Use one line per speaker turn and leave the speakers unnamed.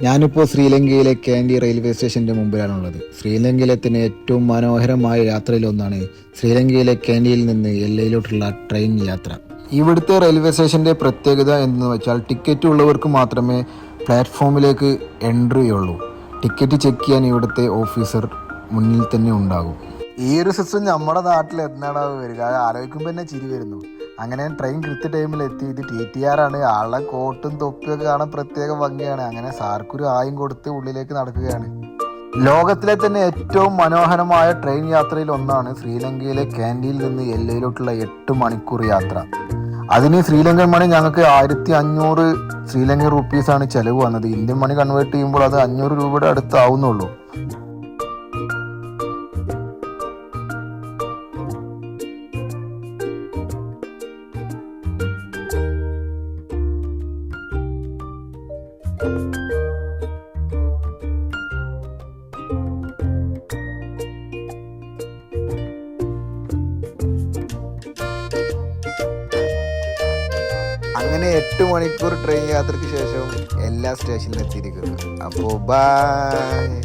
ഞാനിപ്പോൾ ശ്രീലങ്കയിലെ candy railway സ്റ്റേഷൻ്റെ മുമ്പിലാണുള്ളത്. ശ്രീലങ്കയിലെ തന്നെ ഏറ്റവും മനോഹരമായ യാത്രയിലൊന്നാണ് ശ്രീലങ്കയിലെ കാൻഡിയിൽ നിന്ന് എല്ലയിലോട്ടുള്ള ട്രെയിൻ യാത്ര. ഇവിടുത്തെ റെയിൽവേ സ്റ്റേഷൻ്റെ പ്രത്യേകത എന്ന് വെച്ചാൽ ടിക്കറ്റ് ഉള്ളവർക്ക് മാത്രമേ പ്ലാറ്റ്ഫോമിലേക്ക് എൻട്രി ഉള്ളൂ. ടിക്കറ്റ് ചെക്ക് ചെയ്യാൻ ഇവിടുത്തെ ഓഫീസർ മുന്നിൽ തന്നെ ഉണ്ടാകും. ഈ ഒരു സിസ്റ്റം നമ്മുടെ നാട്ടിൽ എന്നാണ് വരിക? ആലോചിക്കുമ്പോൾ തന്നെ ചിരി വരുന്നു. അങ്ങനെ ട്രെയിൻ കൃത്യ ടൈമിൽ എത്തി. ഇത് TTR ആണ്. ആളെ കോട്ടും തൊപ്പിയൊക്കെ കാണാൻ പ്രത്യേക ഭംഗിയാണ്. അങ്ങനെ സാർക്കൊരു ആയും കൊടുത്ത് ഉള്ളിലേക്ക് നടക്കുകയാണ്. ലോകത്തിലെ തന്നെ ഏറ്റവും മനോഹരമായ ട്രെയിൻ യാത്രയിൽ ഒന്നാണ് ശ്രീലങ്കയിലെ കാൻഡിയിൽ നിന്ന് എല്ലയിലോട്ടുള്ള 8 മണിക്കൂർ യാത്ര. അതിന് ശ്രീലങ്കൻ മണി ഞങ്ങൾക്ക് 1500 ശ്രീലങ്കൻ റുപ്പീസാണ് ചിലവ് വന്നത്. ഇന്ത്യൻ മണി കൺവേർട്ട് ചെയ്യുമ്പോൾ അത് 500 രൂപയുടെ അടുത്താവുന്നുള്ളൂ. അങ്ങനെ 8 മണിക്കൂർ ട്രെയിൻ യാത്രയ്ക്ക് ശേഷം എല്ലാ സ്റ്റേഷനിലും എത്തിയിരിക്കുന്നു. അപ്പോൾ ബൈ.